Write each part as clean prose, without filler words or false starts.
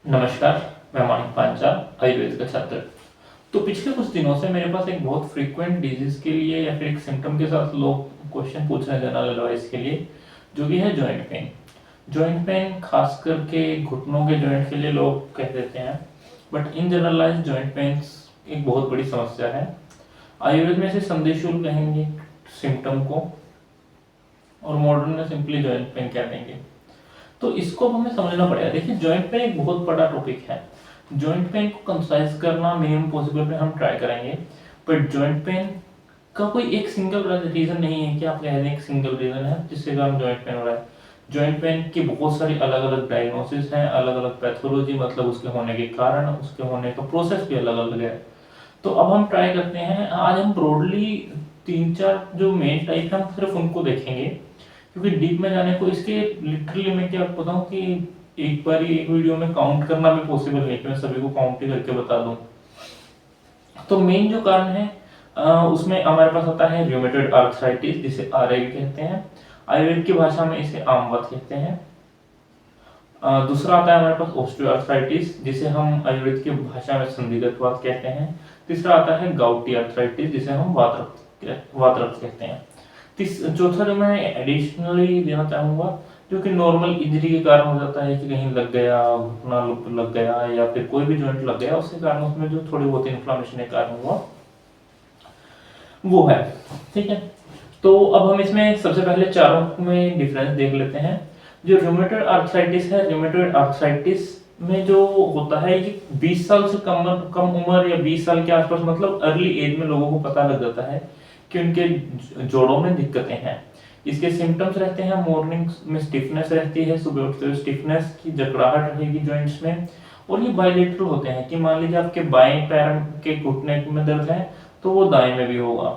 नमस्कार, मैं मानिक पांचाल, आयुर्वेद का छात्र। तो पिछले कुछ दिनों से मेरे पास एक बहुत फ्रीक्वेंट डिजीज के लिए या फिर एक सिम्टम के साथ लोग क्वेश्चन पूछ रहे हैं जनरल एडवाइस के लिए, जो कि है जॉइंट पेन। जॉइंट पेन खास करके घुटनों के जॉइंट के लिए लोग कह देते हैं, but in generalise joint pain एक बहुत बड़ी समस्या है। आयुर्वेद में इसे संधिशूल कहेंगे सिम्टम को, और मॉडर्न में सिंपली जॉइंट पेन कह देंगे। तो इसको हमें समझना पड़ेगा। देखिए, जॉइंट पेन एक बहुत बड़ा टॉपिक है। जॉइंट पेन को कंसाइज करना मिनिमम पॉसिबल पे हम ट्राई करेंगे, बट जॉइंट पेन का कोई एक सिंगल रीजन नहीं है कि आप कह दें एक सिंगल रीजन है जिससे कारण जॉइंट पेन हो रहा है। जॉइंट पेन की बहुत सारी अलग अलग डायग्नोसिस हैं, अलग अलग पैथोलॉजी, मतलब उसके होने के कारण, उसके होने का प्रोसेस भी अलग अलग है। तो अब हम ट्राई करते हैं, आज हम ब्रॉडली 3-4 जो मेन टाइप है हम सिर्फ उनको देखेंगे, क्योंकि डीप में जाने को इसके लिटरली मैं क्या बताऊं कि एक बार ही एक वीडियो में काउंट करना भी पॉसिबल नहीं कि मैं सभी को काउंट ही करके बता दूं। तो मेन जो कारण है उसमें हमारे पास आता है रूमेटॉइड आर्थराइटिस, जिसे आरए भी कहते हैं। आयुर्वेद की भाषा में इसे आमवत कहते हैं। दूसरा आता है हमारे पास ऑस्टियोआर्थराइटिस, जिसे हम आयुर्वेद की भाषा में संधिगत वात कहते हैं। तीसरा आता है गाउटी आर्थराइटिस, जिसे हम वातरक्त कहते हैं। चौथा जो मैं एडिशनली देना चाहूंगा, जो कि नॉर्मल इंजरी के कारण हो जाता है कि कहीं लग गया, घुटना लग गया या फिर कोई भी जॉइंट लग गया, उसके कारण उसमें जो थोड़ी बहुत इन्फ्लामेशन के कारण हुआ वो है। ठीक है, तो अब हम इसमें सबसे पहले चारों में डिफरेंस देख लेते हैं। जो रूमेटॉइड आर्थराइटिस है, रूमेटॉइड आर्थराइटिस में जो होता है ये 20 साल से कम उम्र या 20 साल के आसपास, मतलब अर्ली एज में लोगों को पता लग जाता है कि उनके जोड़ों में दिक्कतें हैं। इसके सिम्टम्स रहते हैं, मॉर्निंग में स्टिफनेस रहती है, सुबह उठते हुए स्टिफनेस की जकड़ाहट रहेगी जॉइंट्स में, और ये बायलेटरल होते हैं कि मान लीजिए आपके बाएं पैर के घुटने में दर्द है तो वो दाएं में भी होगा।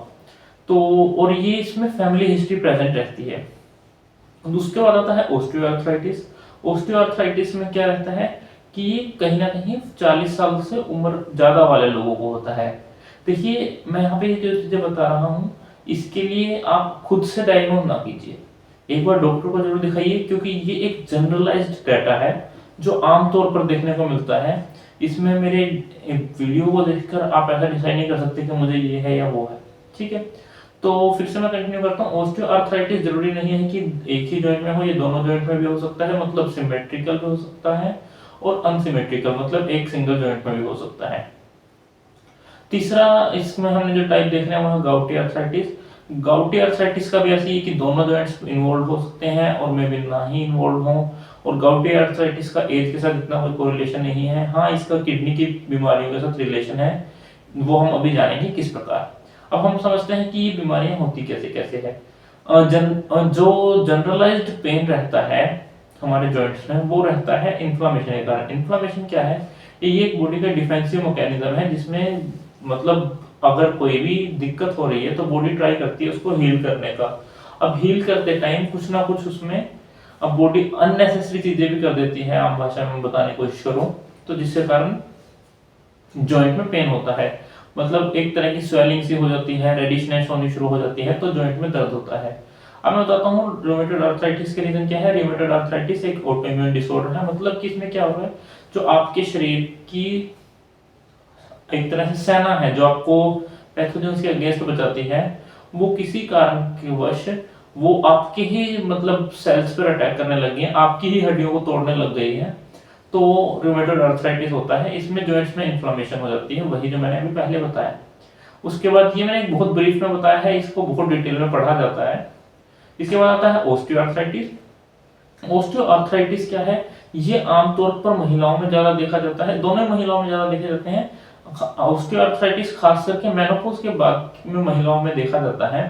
तो और ये इसमें फैमिली हिस्ट्री प्रेजेंट रहती है। उसके बाद आता है ऑस्टियोआर्थराइटिस। ऑस्टियोआर्थराइटिस में क्या रहता है कि ये कहीं ना कहीं 40 साल से उम्र ज्यादा वाले लोगों को होता है। देखिए, मैं यहाँ पे जो चीजें बता रहा हूँ, इसके लिए आप खुद से डायग्नोज ना कीजिए, एक बार डॉक्टर को जरूर दिखाइए, क्योंकि ये एक जनरलाइज्ड डाटा है जो आमतौर पर देखने को मिलता है। इसमें मेरे वीडियो को देखकर आप ऐसा डिसाइड नहीं कर सकते कि मुझे ये है या वो है। ठीक है, तो फिर से मैं कंटिन्यू करता हूँ। ऑस्टियोआर्थराइटिस जरूरी नहीं है कि एक ही जॉइंट में हो, ये दोनों जॉइंट में भी हो सकता है, मतलब सिमेट्रिकल भी हो सकता है और अनसिमेट्रिकल, मतलब एक सिंगल जॉइंट में भी हो सकता है। तीसरा इसमें हमने जो टाइप देखना है वो है गाउटी आर्थराइटिस। गाउटी आर्थराइटिस का भी ऐसी है कि दोनों जॉइंट्स इन्वॉल्व हो सकते हैं और मे भी ना ही इन्वॉल्व हो। और गाउटी आर्थराइटिस का एज के साथ इतना कोई कोरिलेशन नहीं है। हाँ, इसका किडनी की बीमारियों के साथ रिलेशन है, वो हम अभी जानेंगे किस प्रकार। अब हम समझते हैं कि ये बीमारियां होती कैसे कैसे है। जो जनरलाइज्ड पेन रहता है हमारे जॉइंट्स में, वो रहता है इन्फ्लामेशन के कारण। इन्फ्लामेशन क्या है? ये एक बॉडी का डिफेंसिव मैकेनिज्म है, जिसमें मतलब अगर कोई भी दिक्कत हो रही है तो बॉडी ट्राई करती है उसको हील करने का। अब हील करते टाइम कुछ ना कुछ उसमें अब बॉडी अननेसेसरी चीजें भी कर देती है, आम भाषा में बताने की कोशिश करूं तो, जिसके कारण जॉइंट में पेन होता है। मतलब एक तरह की स्वेलिंग सी हो जाती है, रेडिशनेस होनी शुरू हो जाती है, तो जॉइंट में दर्द होता है। अब मैं बताता हूँ रूमेटॉइड आर्थराइटिस के रीजन क्या है। रूमेटॉइड आर्थराइटिस एक ऑटोइम्यून डिसऑर्डर है, मतलब कि इसमें क्या हो रहा है, जो आपके शरीर की एक तरह से सेना है जो आपको पैथोजेंस के अगेंस्ट बचाती है, वो किसी कारण के वश वो आपके ही मतलब सेल्स पर अटैक करने लगी है, आपकी ही हड्डियों को तोड़ने लग गई है, तो रूमेटॉइड आर्थराइटिस होता है। इसमें जॉइंट्स में इन्फ्लेमेशन हो जाती है, वही जो मैंने अभी पहले बताया। उसके बाद ये मैंने एक बहुत ब्रीफ में बताया है, इसको बहुत डिटेल में पढ़ा जाता है। इसके बाद आता है ऑस्टियोआर्थराइटिस। ऑस्टियोआर्थराइटिस क्या है? ये आमतौर पर महिलाओं में ज्यादा देखा जाता है, दोनों महिलाओं में ज्यादा देखे जाते हैं। ऑस्टियोआर्थराइटिस खास करके मेनोपॉज के बाद में महिलाओं में देखा जाता है।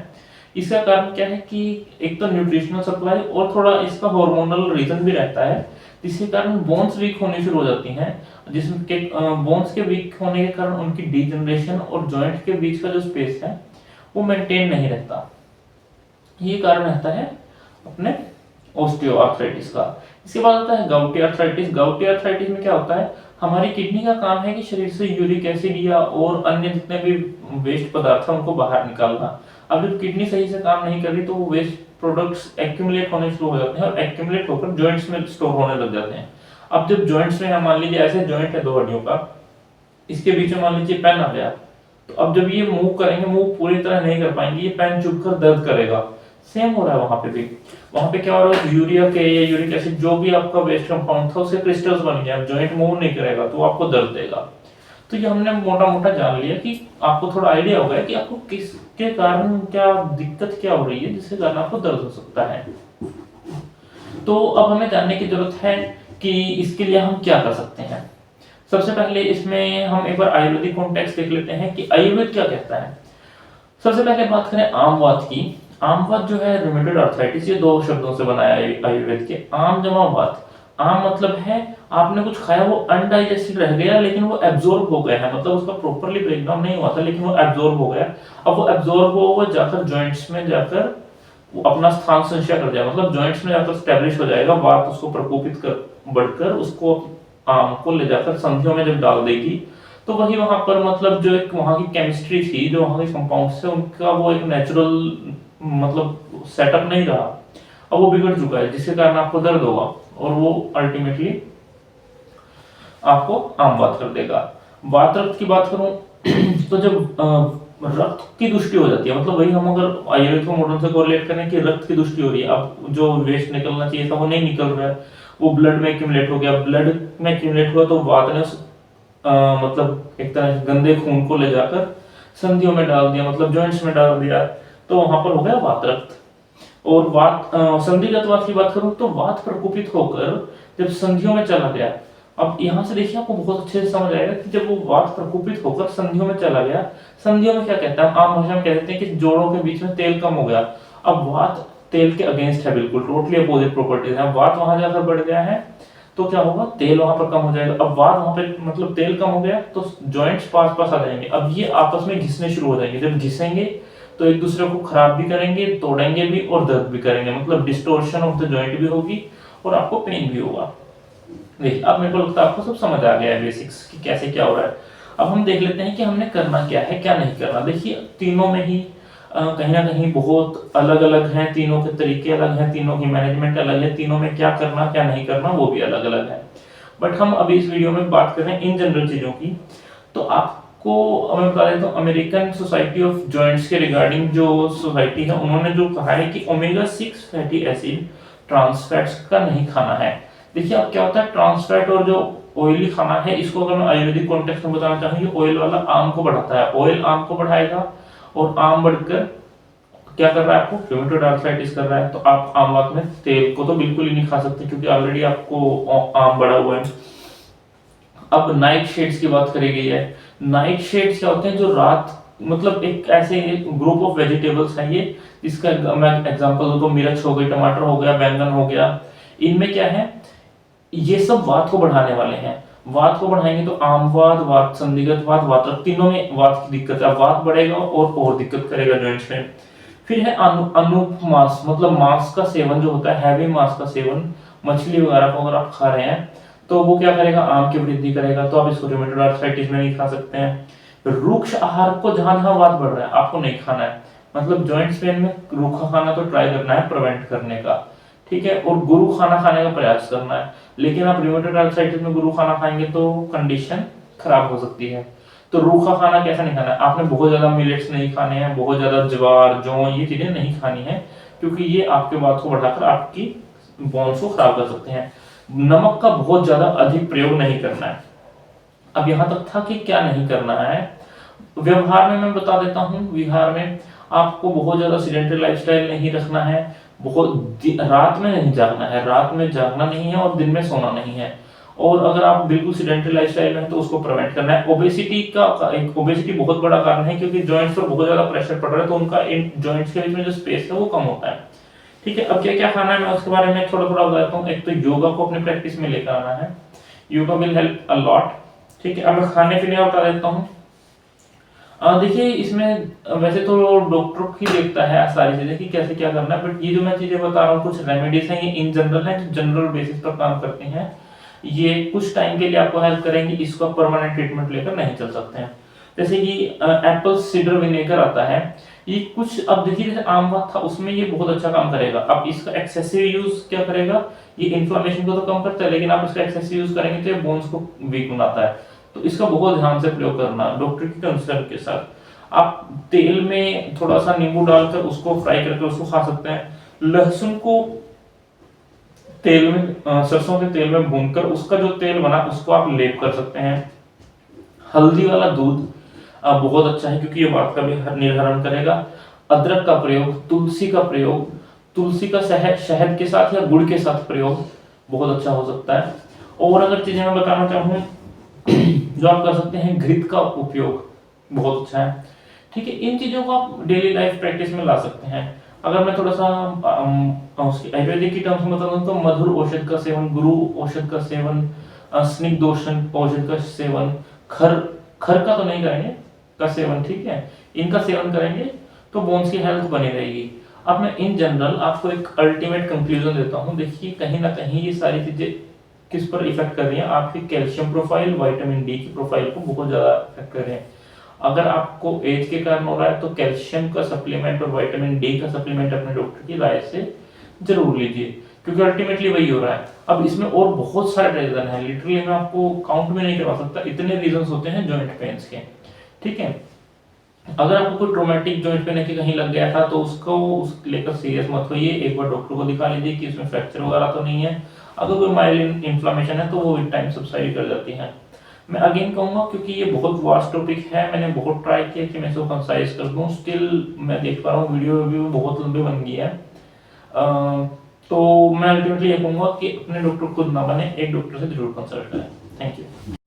इसका कारण क्या है कि एक तो न्यूट्रिशनल सप्लाई और थोड़ा इसका हार्मोनल रीजन भी रहता है, जिसके कारण बोन्स वीक होनी शुरू हो जाती हैं, जिसमें के बोन्स के वीक होने के कारण उनकी डीजनरेशन और जॉइंट के बीच का जो स्पेस है वो मेंटेन नहीं रहता। ये कारण रहता है अपने ऑस्टियोआर्थराइटिस का। इसके बाद आता है गाउटी आर्थराइटिस। गाउटी आर्थराइटिस में क्या होता है, हमारी किडनी का काम है कि शरीर से यूरिक एसिड या और अन्य जितने भी वेस्ट पदार्थ हैं उनको बाहर निकालना। अब जब किडनी सही से काम नहीं कर रही तो वो वेस्ट प्रोडक्ट्स एक्यूमुलेट होने शुरू हो जाते हैं और एक्यूमुलेट होकर जॉइंट्स में स्टोर होने लग जाते हैं। अब जब जॉइंट्स में है, मान लीजिए ऐसे जॉइंट है 2 हड्डियों का, इसके बीच में मान लीजिए पेन आ गया, तो अब जब ये मूव करेंगे, मूव पूरी तरह नहीं कर पाएंगे, ये पेन चुभकर दर्द करेगा। सेम हो रहा है वहां पे भी। वहां पे क्या हो रहा है, यूरिया के या यूरिक एसिड जो भी आपका वेस्ट कंपाउंड था, उससे क्रिस्टल्स बन गया, जॉइंट मूव नहीं करेगा तो आपको दर्द देगा। तो ये हमने मोटा मोटा जान लिया कि आपको थोड़ा आइडिया हो गया कि आपको किसके कारण क्या दिक्कत क्या हो रही है, जिसके कारण आपको दर्द हो सकता है। तो अब हमें जानने की जरूरत है कि इसके लिए हम क्या कर सकते हैं। सबसे पहले इसमें हम एक बार आयुर्वेदिक कॉन्टेक्स्ट देख लेते हैं कि आयुर्वेद क्या कहता है। सबसे पहले बात करें आमवात की। आमवात जो है रूमेटॉइड आर्थराइटिस, ये 2 शब्दों से बना है आयुर्वेद के। आम जमा वात। आम मतलब है आपने कुछ खाया, वो अनडाइजेस्टेड रह गया लेकिन वो एब्जॉर्ब हो गया है, मतलब उसका प्रॉपर्ली ब्रेकडाउन नहीं हुआ था लेकिन वो एब्जॉर्ब हो गया। अब वो एब्जॉर्ब हुआ जाकर जॉइंट्स में जाकर वो अपना स्थान संचय कर जाएगा, मतलब जॉइंट्स में जाकर स्टैब्लिश हो जाएगा, वात उसको प्रकोपित कर बढ़कर उसको आम को ले जाकर संधियों में जब डाल देगी, तो वही वहां पर मतलब जो एक वहां की केमिस्ट्री थी, जो वहां के कंपाउंड्स थे, उनका वो एक नेचुरल मतलब सेटअप नहीं रहा, अब वो बिगड़ चुका है, जिसके कारण आपको दर्द होगा और वो अल्टीमेटली आपको आम वात कर देगा। वात रक्त की बात करूं तो जब रक्त की दुष्टि हो जाती है, मतलब वही हम अगर आयुर्वेद को मॉडर्न से कोरिलेट करें कि रक्त की दुष्टि हो रही है, अब जो वेस्ट निकलना चाहिए था वो नहीं निकल रहा है, वो ब्लड में एक्यूमुलेट हो गया, ब्लड में एक्यूमुलेट हुआ तो वात ने मतलब एक तरह से गंदे खून को ले जाकर संधियों में डाल दिया, मतलब जॉइंट्स में डाल दिया, तो वहां पर हो गया वात रक्त। और वात संधिगत वात की बात करूं तो वात प्रकोपित होकर जब संधियों में चला गया, अब यहां से देखिए आपको बहुत अच्छे से समझ आएगा कि जब वो वात प्रकोपित होकर संधियों में चला गया, संधियों में क्या कहते हैं, आम भाषा में कहते हैं कि जोड़ों के बीच में तेल कम हो गया। अब वात तेल के अगेंस्ट है, बिल्कुल टोटली अपोजिट प्रॉपर्टीज है। वात वहां जाकर बढ़ गया है तो क्या होगा, तेल वहां पर कम हो जाएगा। अब वात वहां पे मतलब तेल कम हो गया तो जॉइंट्स पास पास आ जाएंगे, अब ये आपस में घिसने शुरू हो जाएंगे, जब घिसेंगे तो एक दूसरे को खराब भी करेंगे, तोड़ेंगे भी और दर्द भी करेंगे, मतलब डिस्टोर्शन ऑफ द जॉइंट भी होगी और आपको पेन भी होगा। देखिए अब मेरे को लगता है आपको सब समझ आ गया है बेसिक्स कि कैसे क्या हो रहा है। अब हम देख लेते हैं कि हमने करना क्या है क्या नहीं करना। देखिए तीनों में ही कहीं ना कहीं बहुत अलग अलग हैं, तीनों के तरीके अलग हैं, तीनों की मैनेजमेंट अलग है, तीनों में क्या करना क्या नहीं करना वो भी अलग अलग है। बट हम अभी इस वीडियो में बात कर रहे हैं इन जनरल चीजों की। तो आपको मैं बता देता हूँ, अमेरिकन सोसाइटी ऑफ जॉइंट्स के रिगार्डिंग जो सोसाइटी है, उन्होंने जो कहा है कि omega 6 fatty acid trans fats का नहीं खाना है। देखिए अब क्या होता है, ट्रांस फैट और जो ऑयली खाना है, इसको अगर मैं आयुर्वेदिक कॉन्टेक्स्ट में बताना चाहूँ, ऑयल वाला आम को बढ़ाता है, ऑयल आम को बढ़ाएगा और आम बढ़कर क्या कर रहा है, आपको रूमेटॉइड आर्थराइटिस कर रहा है। तो आप आम वात में तेल को तो बिल्कुल ही नहीं खा सकते क्योंकि ऑलरेडी आपको आम बढ़ा हुआ है। अब नाइट शेड्स की बात करी गई है। नाइट शेड्स क्या होते हैं, जो रात मतलब एक ऐसे ग्रुप ऑफ वेजिटेबल्स है ये, जिसका मैं एग्जांपल दूं तो मिर्च हो गई, टमाटर हो गया, बैंगन हो गया, इनमें क्या है, ये सब वात को बढ़ाने वाले हैं। वात को बढ़ाएंगे तो आम वात, वात संधिगत वात, वात तीनों में वात की दिक्कत है, वात बढ़ेगा और दिक्कत करेगा जॉइंट्स में। फिर है अनुप मांस, मतलब मांस का सेवन जो होता है, हैवी मांस का सेवन, मछली वगैरह को अगर आप खा रहे हैं तो वो क्या करेगा, आम की वृद्धि करेगा, तो आप इसको रूमेटॉइड आर्थराइटिस में नहीं खा सकते हैं। रूक्ष आहार को जहां जहां वात बढ़ रहा है आपको नहीं खाना है, मतलब जॉइंट्स पेन में रूखा खाना तो ट्राई करना है प्रिवेंट करने का, ठीक है, और गुरु खाना खाने का प्रयास करना है। लेकिन आप रूमेटॉइड आर्थराइटिस में गुरु खाना खाएंगे तो कंडीशन खराब हो सकती है। तो रूखा खाना कैसा नहीं खाना है, आपने बहुत ज्यादा मिलेट्स नहीं खाने हैं, बहुत ज्यादा ज्वार जौ ये चीजें नहीं खानी है, क्योंकि ये आपके वात को बढ़ाकर आपकी बोन्स को खराब कर सकते हैं। नमक का बहुत ज्यादा अधिक प्रयोग नहीं करना है। अब यहां तक था कि क्या नहीं करना है। व्यवहार में मैं बता देता हूं, व्यवहार में आपको बहुत ज्यादा सीडेंटरी लाइफस्टाइल नहीं रखना है, बहुत रात में नहीं जागना है, रात में जागना नहीं है और दिन में सोना नहीं है। और अगर आप बिल्कुल सीडेंटरी लाइफस्टाइल में हैं तो उसको प्रिवेंट करना है। ओबेसिटी ओबेसिटी बहुत बड़ा कारण है, क्योंकि जॉइंट्स पर बहुत ज्यादा प्रेशर पड़ रहा है तो उनका इन जॉइंट्स के बीच में जो स्पेस है वो कम होता है, ठीक है। अब क्या क्या खाना है मैं उसके बारे में थोड़ा थोड़ा बताता हूँ। एक तो योगा को अपनी प्रैक्टिस में लेकर आना है, yoga will help a lot, ठीक है। अब मैं खाने पीने का बता देता हूँ। देखिए इसमें वैसे तो डॉक्टर ही देखता है सारी चीजें कि कैसे क्या करना है, बट ये जो मैं चीजें बता रहा हूँ कुछ रेमेडीज हैं, ये इन जनरल है, जो जनरल बेसिस पर काम करते हैं, ये कुछ टाइम के लिए आपको हेल्प करेंगे, इसको आप परमानेंट ट्रीटमेंट लेकर नहीं चल सकते हैं। जैसे कि एप्पल सीडर विनेगर आता है, ये कुछ अब देखिए जैसे आम बात था उसमें ये बहुत अच्छा काम करेगा। अब इसका एक्सेसिव यूज क्या करेगा, ये इन्फ्लेमेशन को तो कम करता है, लेकिन आप इसका एक्सेसिव यूज करेंगे तो ये बोन्स को वीक बनाता है। तो इसका बहुत ध्यान से प्रयोग करना डॉक्टर की कंसल्ट के साथ। आप तेल में थोड़ा सा नींबू डालकर उसको फ्राई करके उसको खा सकते हैं। लहसुन को तेल में सरसों के तेल में भूनकर उसका जो तेल बना उसको आप लेप कर सकते हैं। हल्दी वाला दूध बहुत अच्छा है क्योंकि ये वात का भी निर्हरण करेगा। अदरक का प्रयोग, तुलसी का प्रयोग, तुलसी का शहद के साथ या गुड़ के साथ प्रयोग बहुत अच्छा हो सकता है। और अगर चीजें मैं बताना चाहूँ जो आप कर सकते हैं, घृत का उपयोग बहुत अच्छा है। ठीक है, इन चीजों को आप डेली लाइफ प्रैक्टिस में ला सकते हैं। अगर मैं थोड़ा सा उसकी आयुर्वेदिक की टर्म्स में बता दूं तो मधुर औषध का सेवन, गुरु औषध का सेवन, स्निग्ध औषध का सेवन, खर खर का तो नहीं करेंगे का सेवन, ठीक है, इनका सेवन करेंगे तो बोन्स की हेल्थ बनी रहेगी। अब मैं इन जनरल आपको एक अल्टीमेट कंक्लूजन देता हूँ। देखिए कहीं ना कहीं ये सारी चीजें किस पर इफेक्ट कर रही हैं, आपकी कैल्शियम प्रोफाइल, विटामिन डी की प्रोफाइल को बहुत ज्यादा इफेक्ट कर रहे हैं। अगर आपको एज के कारण हो रहा है तो कैल्शियम का सप्लीमेंट और विटामिन डी का सप्लीमेंट अपने डॉक्टर की राय से जरूर लीजिए, क्योंकि अल्टीमेटली वही हो रहा है। अब इसमें और बहुत सारे रीजन है, लिटरली मैं आपको काउंट में नहीं करवा सकता, इतने रीजन होते हैं जॉइंट पेन्स के। ठीक है, अगर आपको कोई ट्रोमेटिक जॉइंट पेन के कहीं लग गया था तो उसको लेकर सीरियस मत होइए, एक बार डॉक्टर को दिखा लीजिए कि इसमें फ्रैक्चर वगैरह तो नहीं है। अगर कोई माइल्ड इन्फ्लेमेशन है तो वो विद टाइम सबसाइड कर जाती है। मैं अगेन कहूंगा क्योंकि ये बहुत वास्ट टॉपिक है, मैंने बहुत ट्राई किया कि मैं इसको कंसाइज कर दूं, स्टिल मैं देख पा रहा हूँ वीडियो भी बहुत लंबी बन गई है। तो मैं अल्टीमेटली ये कहूंगा कि अपने डॉक्टर खुद ना बने, एक डॉक्टर से जरूर कंसल्ट करें। Thank you.